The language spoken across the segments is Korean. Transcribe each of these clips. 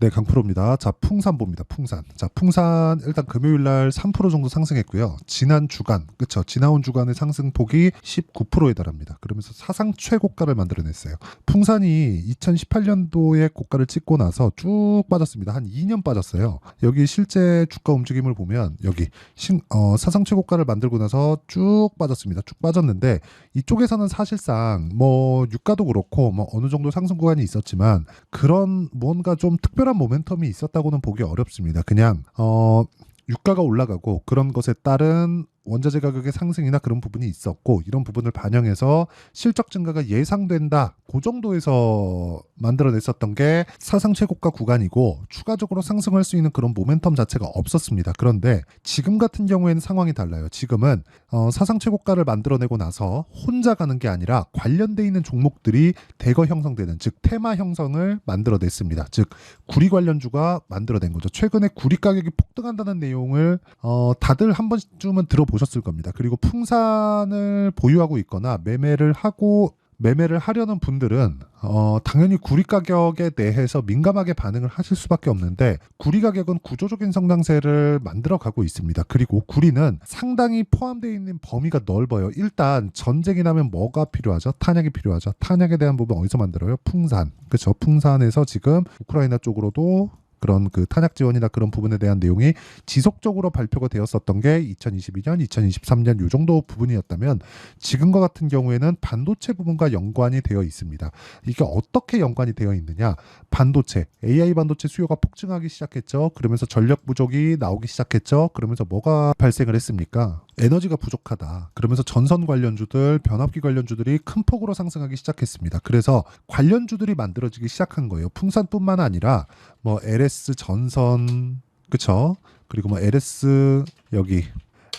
네, 강프로입니다. 자, 풍산 봅니다. 풍산. 자, 풍산 일단 금요일 날 3% 정도 상승했고요. 지난 주간, 그쵸? 지나온 주간의 상승폭이 19%에 달합니다. 그러면서 사상 최고가를 만들어냈어요. 풍산이 2018년도에 고가를 찍고 나서 쭉 빠졌습니다. 한 2년 빠졌어요. 여기 실제 주가 움직임을 보면 여기 사상 최고가를 만들고 나서 쭉 빠졌습니다. 쭉 빠졌는데 이쪽에서는 사실상 뭐 유가도 그렇고 뭐 어느 정도 상승 구간이 있었지만 그런 뭔가 좀 특별한 모멘텀이 있었다고는 보기 어렵습니다. 그냥 유가가 올라가고 그런 것에 따른 원자재 가격의 상승이나 그런 부분이 있었고 이런 부분을 반영해서 실적 증가가 예상된다. 그 정도에서 만들어냈었던 게 사상 최고가 구간이고 추가적으로 상승할 수 있는 그런 모멘텀 자체가 없었습니다. 그런데 지금 같은 경우에는 상황이 달라요. 지금은 사상 최고가를 만들어내고 나서 혼자 가는 게 아니라 관련돼 있는 종목들이 대거 형성되는 즉 테마 형성을 만들어냈습니다. 즉 구리 관련주가 만들어낸 거죠. 최근에 구리 가격이 폭등한다는 내용을 다들 한 번쯤은 들어보셨을 겁니다. 그리고 풍산을 보유하고 있거나 매매를 하려는 분들은 당연히 구리 가격에 대해서 민감하게 반응을 하실 수밖에 없는데 구리 가격은 구조적인 성장세를 만들어가고 있습니다. 그리고 구리는 상당히 포함되어 있는 범위가 넓어요. 일단 전쟁이 나면 뭐가 필요하죠? 탄약이 필요하죠. 탄약에 대한 부분 어디서 만들어요? 풍산. 그렇죠. 풍산에서 지금 우크라이나 쪽으로도 그런 그 탄약 지원이나 그런 부분에 대한 내용이 지속적으로 발표가 되었었던 게 2022년, 2023년 요 정도 부분이었다면 지금과 같은 경우에는 반도체 부분과 연관이 되어 있습니다. 이게 어떻게 연관이 되어 있느냐? 반도체, AI 반도체 수요가 폭증하기 시작했죠. 그러면서 전력 부족이 나오기 시작했죠. 그러면서 뭐가 발생을 했습니까? 에너지가 부족하다. 그러면서 전선 관련주들, 변압기 관련주들이 큰 폭으로 상승하기 시작했습니다. 그래서 관련주들이 만들어지기 시작한 거예요. 풍산뿐만 아니라 뭐 LS 전선, 그쵸? 그리고 뭐 LS 여기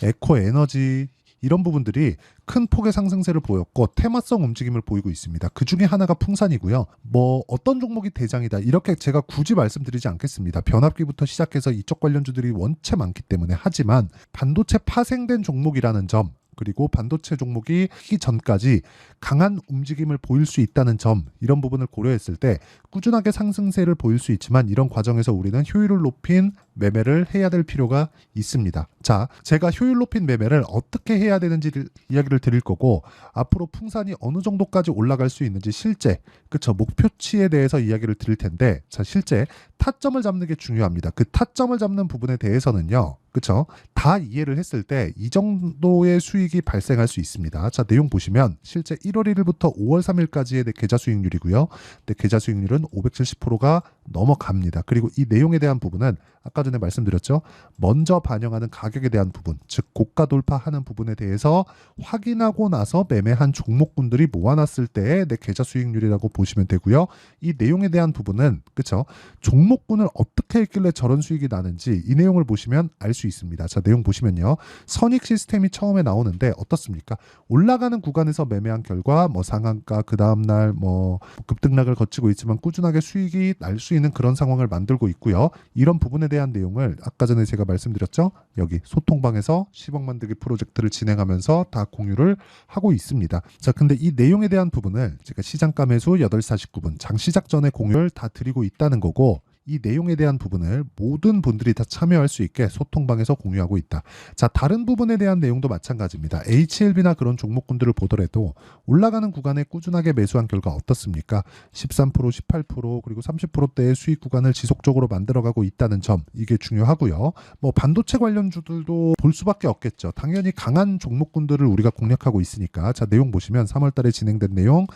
에코 에너지 이런 부분들이 큰 폭의 상승세를 보였고 테마성 움직임을 보이고 있습니다. 그 중에 하나가 풍산이고요. 뭐 어떤 종목이 대장이다 이렇게 제가 굳이 말씀드리지 않겠습니다. 변압기부터 시작해서 이쪽 관련주들이 원체 많기 때문에 하지만 반도체 파생된 종목이라는 점 그리고 반도체 종목이 하기 전까지 강한 움직임을 보일 수 있다는 점 이런 부분을 고려했을 때 꾸준하게 상승세를 보일 수 있지만 이런 과정에서 우리는 효율을 높인 매매를 해야 될 필요가 있습니다. 자, 제가 효율 높인 매매를 어떻게 해야 되는지 이야기를 드릴 거고 앞으로 풍산이 어느 정도까지 올라갈 수 있는지 실제 그쵸 목표치에 대해서 이야기를 드릴 텐데 자 실제 타점을 잡는 게 중요합니다. 그 타점을 잡는 부분에 대해서는요. 그쵸? 다 이해를 했을 때 이 정도의 수익이 발생할 수 있습니다. 자, 내용 보시면 실제 1월 1일부터 5월 3일까지의 내 계좌 수익률이고요. 내 계좌 수익률은 570%가 넘어갑니다. 그리고 이 내용에 대한 부분은 아까 전에 말씀드렸죠. 먼저 반영하는 가격에 대한 부분, 즉 고가 돌파하는 부분에 대해서 확인하고 나서 매매한 종목군들이 모아놨을 때의 내 계좌 수익률이라고 보시면 되고요. 이 내용에 대한 부분은 그쵸? 종목군을 어떻게 했길래 저런 수익이 나는지 이 내용을 보시면 알 수 있습니다. 자, 내용 보시면요. 선익 시스템이 처음에 나오는데 어떻습니까? 올라가는 구간에서 매매한 결과 뭐 상한가 그 다음날 뭐 급등락을 거치고 있지만 꾸준하게 수익이 날 수 있는 그런 상황을 만들고 있고요. 이런 부분에 대한 내용을 아까 전에 제가 말씀드렸죠. 여기 소통방에서 10억 만들기 프로젝트를 진행하면서 다 공유를 하고 있습니다. 자, 근데 이 내용에 대한 부분을 제가 시장가 매수 8시 49분 장시작 전에 공유를 다 드리고 있다는 거고 이 내용에 대한 부분을 모든 분들이 다 참여할 수 있게 소통방에서 공유하고 있다. 자, 다른 부분에 대한 내용도 마찬가지입니다. HLB나 그런 종목군들을 보더라도 올라가는 구간에 꾸준하게 매수한 결과 어떻습니까? 13%, 18% 그리고 30%대의 수익 구간을 지속적으로 만들어가고 있다는 점 이게 중요하고요. 뭐 반도체 관련주들도 볼 수밖에 없겠죠. 당연히 강한 종목군들을 우리가 공략하고 있으니까 자, 내용 보시면 3월 달에 진행된 내용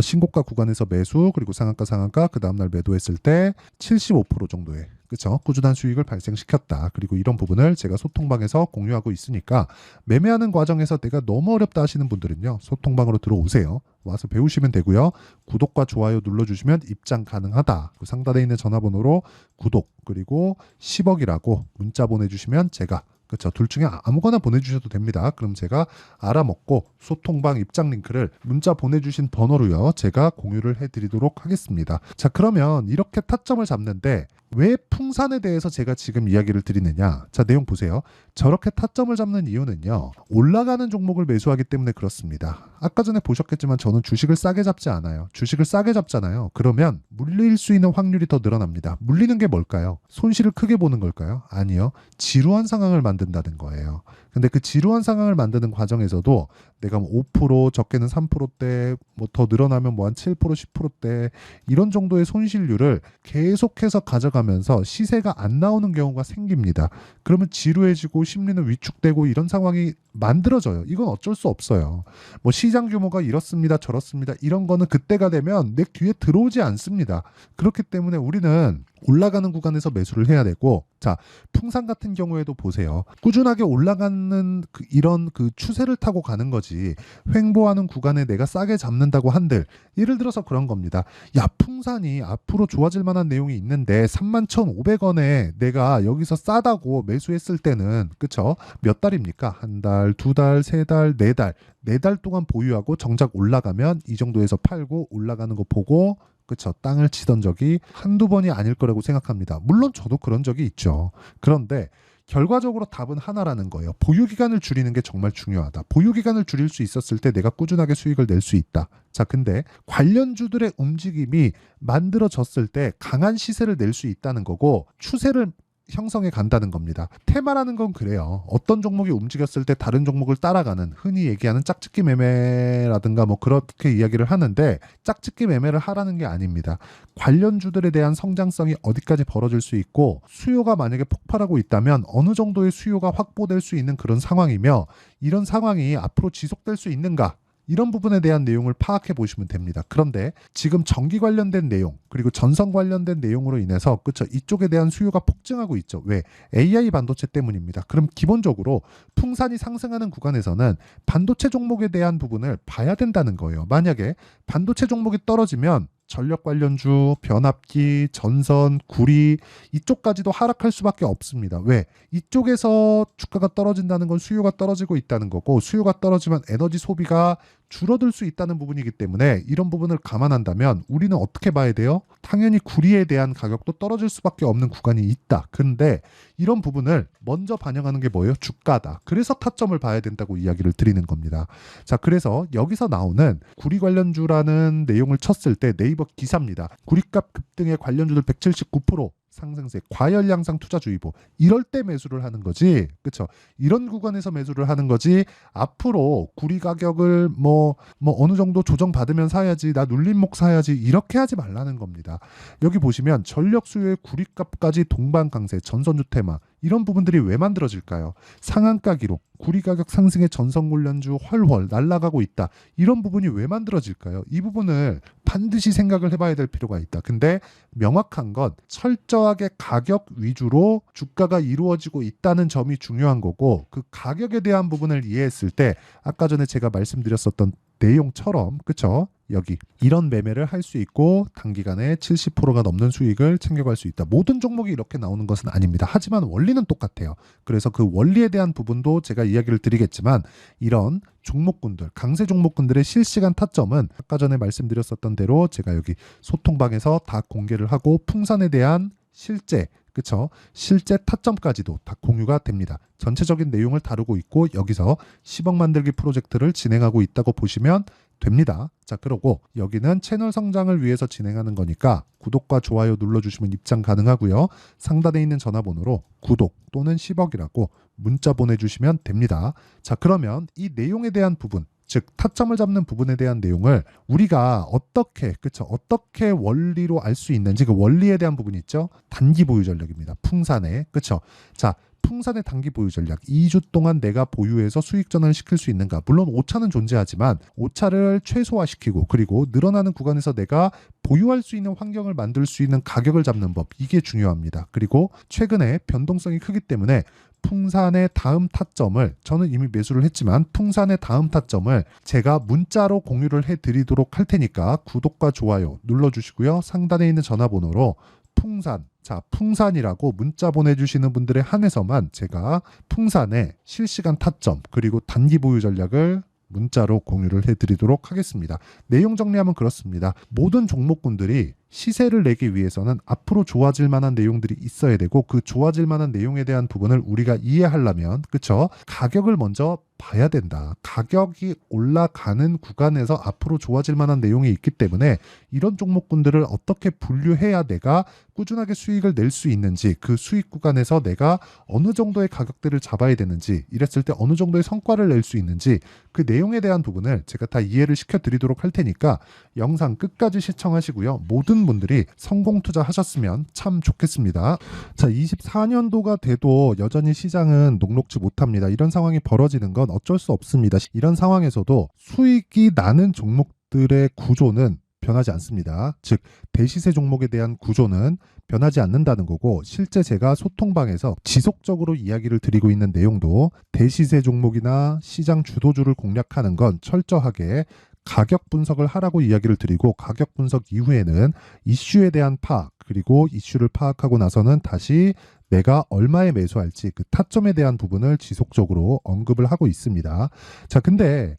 신고가 구간에서 매수 그리고 상한가 그 다음날 매도했을 때 75% 정도의 그쵸? 꾸준한 수익을 발생시켰다. 그리고 이런 부분을 제가 소통방에서 공유하고 있으니까 매매하는 과정에서 내가 너무 어렵다 하시는 분들은요. 소통방으로 들어오세요. 와서 배우시면 되고요. 구독과 좋아요 눌러주시면 입장 가능하다. 상단에 있는 전화번호로 구독 그리고 10억이라고 문자 보내주시면 제가 그렇죠. 둘 중에 아무거나 보내주셔도 됩니다. 그럼 제가 알아먹고 소통방 입장 링크를 문자 보내주신 번호로요. 제가 공유를 해드리도록 하겠습니다. 자, 그러면 이렇게 타점을 잡는데 왜 풍산에 대해서 제가 지금 이야기를 드리느냐. 자, 내용 보세요. 저렇게 타점을 잡는 이유는요. 올라가는 종목을 매수하기 때문에 그렇습니다. 아까 전에 보셨겠지만 저는 주식을 싸게 잡지 않아요. 주식을 싸게 잡잖아요. 그러면 물릴 수 있는 확률이 더 늘어납니다. 물리는 게 뭘까요? 손실을 크게 보는 걸까요? 아니요. 지루한 상황을 만든다는 거예요. 근데 그 지루한 상황을 만드는 과정에서도 내가 뭐 5%, 적게는 3%대, 뭐 더 늘어나면 뭐 한 7%, 10%대 이런 정도의 손실률을 계속해서 가져가면서 시세가 안 나오는 경우가 생깁니다. 그러면 지루해지고 심리는 위축되고 이런 상황이 만들어져요. 이건 어쩔 수 없어요. 뭐 시장 규모가 이렇습니다, 저렇습니다. 이런 거는 그때가 되면 내 귀에 들어오지 않습니다. 그렇기 때문에 우리는 올라가는 구간에서 매수를 해야 되고, 자, 풍산 같은 경우에도 보세요. 꾸준하게 올라가는 이런 그 추세를 타고 가는 거지. 횡보하는 구간에 내가 싸게 잡는다고 한들, 예를 들어서 그런 겁니다. 야, 풍산이 앞으로 좋아질 만한 내용이 있는데 31,500원에 내가 여기서 싸다고 매수했을 때는, 그쵸? 몇 달입니까? 한 달, 두 달, 세 달, 네 달. 네 달 동안 보유하고 정작 올라가면 이 정도에서 팔고 올라가는 거 보고, 그쵸, 땅을 치던 적이 한두 번이 아닐 거라고 생각합니다. 물론 저도 그런 적이 있죠. 그런데 결과적으로 답은 하나라는 거예요. 보유기간을 줄이는 게 정말 중요하다. 보유기간을 줄일 수 있었을 때 내가 꾸준하게 수익을 낼 수 있다. 자, 근데 관련주들의 움직임이 만들어졌을 때 강한 시세를 낼 수 있다는 거고, 추세를 형성해 간다는 겁니다. 테마라는 건 그래요. 어떤 종목이 움직였을 때 다른 종목을 따라가는, 흔히 얘기하는 짝짓기 매매라든가 뭐 그렇게 이야기를 하는데, 짝짓기 매매를 하라는 게 아닙니다. 관련주들에 대한 성장성이 어디까지 벌어질 수 있고, 수요가 만약에 폭발하고 있다면 어느 정도의 수요가 확보될 수 있는 그런 상황이며, 이런 상황이 앞으로 지속될 수 있는가, 이런 부분에 대한 내용을 파악해 보시면 됩니다. 그런데 지금 전기 관련된 내용, 그리고 전선 관련된 내용으로 인해서, 그쵸, 이쪽에 대한 수요가 폭증하고 있죠. 왜? AI 반도체 때문입니다. 그럼 기본적으로 풍산이 상승하는 구간에서는 반도체 종목에 대한 부분을 봐야 된다는 거예요. 만약에 반도체 종목이 떨어지면 전력 관련주, 변압기, 전선, 구리 이쪽까지도 하락할 수밖에 없습니다. 왜? 이쪽에서 주가가 떨어진다는 건 수요가 떨어지고 있다는 거고, 수요가 떨어지면 에너지 소비가 줄어들 수 있다는 부분이기 때문에 이런 부분을 감안한다면 우리는 어떻게 봐야 돼요? 당연히 구리에 대한 가격도 떨어질 수밖에 없는 구간이 있다. 근데 이런 부분을 먼저 반영하는 게 뭐예요? 주가다. 그래서 타점을 봐야 된다고 이야기를 드리는 겁니다. 자, 그래서 여기서 나오는 구리 관련주라는 내용을 쳤을 때 네이버 기사입니다. 구리값 급등의 관련주들 179% 상승세, 과열량상 투자주의보. 이럴 때 매수를 하는 거지. 그쵸? 이런 구간에서 매수를 하는 거지. 앞으로 구리 가격을 뭐 어느 정도 조정받으면 사야지, 나 눌림목 사야지, 이렇게 하지 말라는 겁니다. 여기 보시면 전력 수요의 구리값까지 동반강세, 전선주 테마, 이런 부분들이 왜 만들어질까요? 상한가 기록, 구리 가격 상승의 전선 관련주 훨훨 날아가고 있다. 이런 부분이 왜 만들어질까요? 이 부분을 반드시 생각을 해봐야 될 필요가 있다. 근데 명확한 건 철저하게 가격 위주로 주가가 이루어지고 있다는 점이 중요한 거고, 그 가격에 대한 부분을 이해했을 때 아까 전에 제가 말씀드렸었던 내용처럼, 그쵸? 여기 이런 매매를 할 수 있고 단기간에 70%가 넘는 수익을 챙겨갈 수 있다. 모든 종목이 이렇게 나오는 것은 아닙니다. 하지만 원리는 똑같아요. 그래서 그 원리에 대한 부분도 제가 이야기를 드리겠지만, 이런 종목군들, 강세 종목군들의 실시간 타점은 아까 전에 말씀드렸었던 대로 제가 여기 소통방에서 다 공개를 하고, 풍산에 대한 실제, 그쵸? 실제 타점까지도 다 공유가 됩니다. 전체적인 내용을 다루고 있고, 여기서 10억 만들기 프로젝트를 진행하고 있다고 보시면 됩니다. 자, 그러고 여기는 채널 성장을 위해서 진행하는 거니까 구독과 좋아요 눌러주시면 입장 가능하고요. 상단에 있는 전화번호로 구독 또는 10억이라고 문자 보내주시면 됩니다. 자, 그러면 이 내용에 대한 부분, 즉 타점을 잡는 부분에 대한 내용을 우리가 어떻게, 그쵸, 어떻게 원리로 알 수 있는지, 그 원리에 대한 부분이 있죠. 단기 보유 전략입니다. 풍산에, 그쵸. 자, 풍산의 단기 보유 전략, 2주 동안 내가 보유해서 수익 전환을 시킬 수 있는가. 물론 오차는 존재하지만 오차를 최소화시키고, 그리고 늘어나는 구간에서 내가 보유할 수 있는 환경을 만들 수 있는 가격을 잡는 법, 이게 중요합니다. 그리고 최근에 변동성이 크기 때문에 풍산의 다음 타점을, 저는 이미 매수를 했지만 풍산의 다음 타점을 제가 문자로 공유를 해드리도록 할 테니까 구독과 좋아요 눌러주시고요. 상단에 있는 전화번호로 풍산, 자, 풍산이라고 문자 보내주시는 분들에 한해서만 제가 풍산의 실시간 타점 그리고 단기 보유 전략을 문자로 공유를 해드리도록 하겠습니다. 내용 정리하면 그렇습니다. 모든 종목군들이 시세를 내기 위해서는 앞으로 좋아질 만한 내용들이 있어야 되고 그 좋아질 만한 내용에 대한 부분을 우리가 이해하려면 그쵸? 가격을 먼저 봐야 된다. 가격이 올라가는 구간에서 앞으로 좋아질 만한 내용이 있기 때문에 이런 종목군들을 어떻게 분류해야 내가 꾸준하게 수익을 낼 수 있는지 그 수익 구간에서 내가 어느 정도의 가격대를 잡아야 되는지 이랬을 때 어느 정도의 성과를 낼 수 있는지 그 내용에 대한 부분을 제가 다 이해를 시켜드리도록 할 테니까 영상 끝까지 시청하시고요. 모든 분들이 성공 투자하셨으면 참 좋겠습니다. 자, 24년도가 돼도 여전히 시장은 녹록지 못합니다. 이런 상황이 벌어지는 건 어쩔 수 없습니다. 이런 상황에서도 수익이 나는 종목들의 구조는 변하지 않습니다. 즉 대시세 종목에 대한 구조는 변하지 않는다는 거고 실제 제가 소통방에서 지속적으로 이야기를 드리고 있는 내용도 대시세 종목이나 시장 주도주를 공략하는 건 철저하게 가격 분석을 하라고 이야기를 드리고 가격 분석 이후에는 이슈에 대한 파악 그리고 이슈를 파악하고 나서는 다시 내가 얼마에 매수할지 그 타점에 대한 부분을 지속적으로 언급을 하고 있습니다. 자, 근데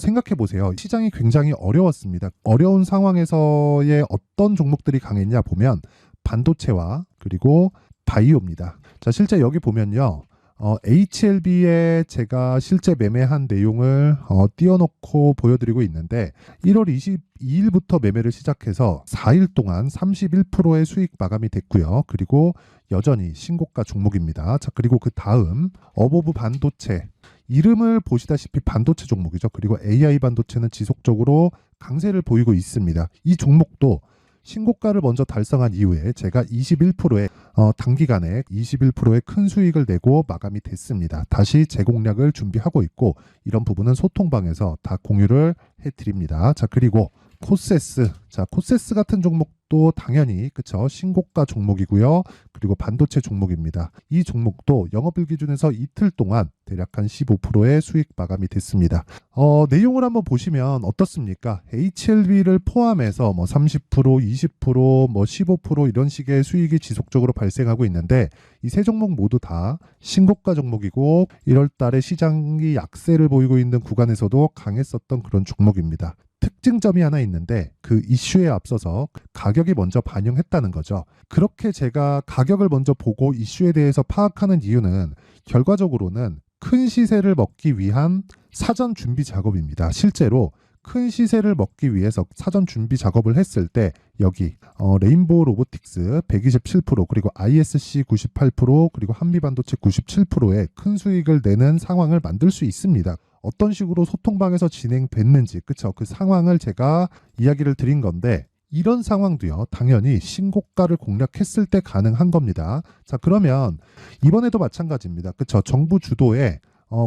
생각해 보세요. 시장이 굉장히 어려웠습니다. 어려운 상황에서의 어떤 종목들이 강했냐 보면 반도체와 그리고 바이오입니다. 자, 실제 여기 보면요. HLB에 제가 실제 매매한 내용을 띄워놓고 보여드리고 있는데 1월 22일부터 매매를 시작해서 4일 동안 31%의 수익 마감이 됐고요. 그리고 여전히 신고가 종목입니다. 자, 그리고 그 다음 어보브 반도체 이름을 보시다시피 반도체 종목이죠. 그리고 AI 반도체는 지속적으로 강세를 보이고 있습니다. 이 종목도 신고가를 먼저 달성한 이후에 제가 21%의 단기간에 21%의 큰 수익을 내고 마감이 됐습니다. 다시 재공략을 준비하고 있고 이런 부분은 소통방에서 다 공유를 해드립니다. 자, 그리고 코세스. 자, 코세스 같은 종목도 당연히 그쵸 신고가 종목이고요. 그리고 반도체 종목입니다. 이 종목도 영업일 기준에서 이틀 동안 대략 한 15%의 수익 마감이 됐습니다. 내용을 한번 보시면 어떻습니까? HLB를 포함해서 뭐 30%, 20%, 뭐 15% 이런 식의 수익이 지속적으로 발생하고 있는데 이 세 종목 모두 다 신고가 종목이고 1월 달에 시장이 약세를 보이고 있는 구간에서도 강했었던 그런 종목입니다. 특징점이 하나 있는데 그 이슈에 앞서서 가격이 먼저 반영했다는 거죠. 그렇게 제가 가격을 먼저 보고 이슈에 대해서 파악하는 이유는 결과적으로는 큰 시세를 먹기 위한 사전 준비 작업입니다. 실제로 큰 시세를 먹기 위해서 사전 준비 작업을 했을 때 여기 레인보우 로보틱스 127% 그리고 ISC 98% 그리고 한미반도체 97%의 큰 수익을 내는 상황을 만들 수 있습니다. 어떤 식으로 소통방에서 진행됐는지 그쵸 그 상황을 제가 이야기를 드린 건데 이런 상황도요 당연히 신고가를 공략했을 때 가능한 겁니다. 자, 그러면 이번에도 마찬가지입니다. 그쵸 정부 주도의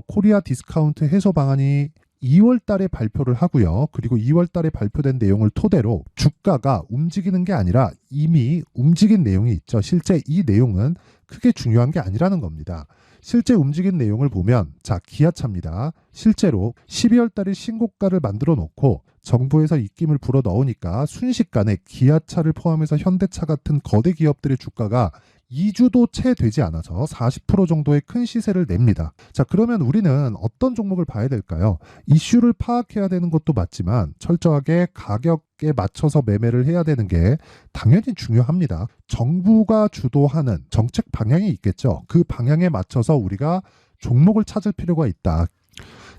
코리아 디스카운트 해소 방안이 2월 달에 발표를 하고요. 그리고 2월 달에 발표된 내용을 토대로 주가가 움직이는 게 아니라 이미 움직인 내용이 있죠. 실제 이 내용은 크게 중요한 게 아니라는 겁니다. 실제 움직인 내용을 보면 자 기아차입니다. 실제로 12월 달에 신고가를 만들어 놓고 정부에서 입김을 불어 넣으니까 순식간에 기아차를 포함해서 현대차 같은 거대 기업들의 주가가 2주도 채 되지 않아서 40% 정도의 큰 시세를 냅니다. 자, 그러면 우리는 어떤 종목을 봐야 될까요? 이슈를 파악해야 되는 것도 맞지만 철저하게 가격에 맞춰서 매매를 해야 되는 게 당연히 중요합니다. 정부가 주도하는 정책 방향이 있겠죠. 그 방향에 맞춰서 우리가 종목을 찾을 필요가 있다.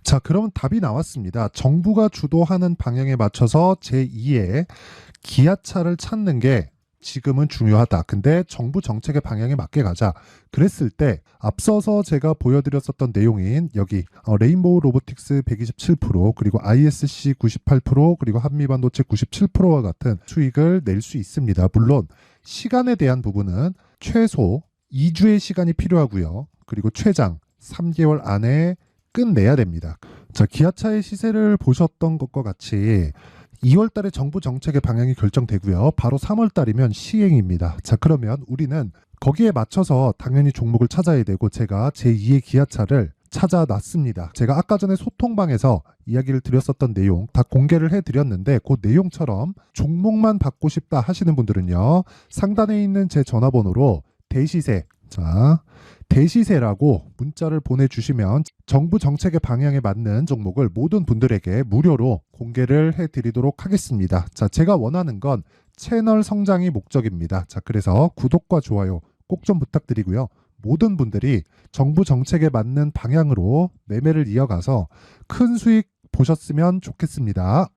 자, 그러면 답이 나왔습니다. 정부가 주도하는 방향에 맞춰서 제2의 기아차를 찾는 게 지금은 중요하다. 근데 정부 정책의 방향에 맞게 가자. 그랬을 때 앞서서 제가 보여드렸었던 내용인 여기 레인보우 로보틱스 127% 그리고 ISC 98% 그리고 한미반도체 97%와 같은 수익을 낼 수 있습니다. 물론 시간에 대한 부분은 최소 2주의 시간이 필요하고요. 그리고 최장 3개월 안에 끝내야 됩니다. 자, 기아차의 시세를 보셨던 것과 같이 2월 달에 정부 정책의 방향이 결정되고요. 바로 3월 달이면 시행입니다. 자, 그러면 우리는 거기에 맞춰서 당연히 종목을 찾아야 되고 제가 제2의 기아차를 찾아놨습니다. 제가 아까 전에 소통방에서 이야기를 드렸었던 내용 다 공개를 해드렸는데 그 내용처럼 종목만 받고 싶다 하시는 분들은요. 상단에 있는 제 전화번호로 대시세 자 대시세라고 문자를 보내주시면 정부 정책의 방향에 맞는 종목을 모든 분들에게 무료로 공개를 해드리도록 하겠습니다. 자, 제가 원하는 건 채널 성장이 목적입니다. 자, 그래서 구독과 좋아요 꼭 좀 부탁드리고요. 모든 분들이 정부 정책에 맞는 방향으로 매매를 이어가서 큰 수익 보셨으면 좋겠습니다.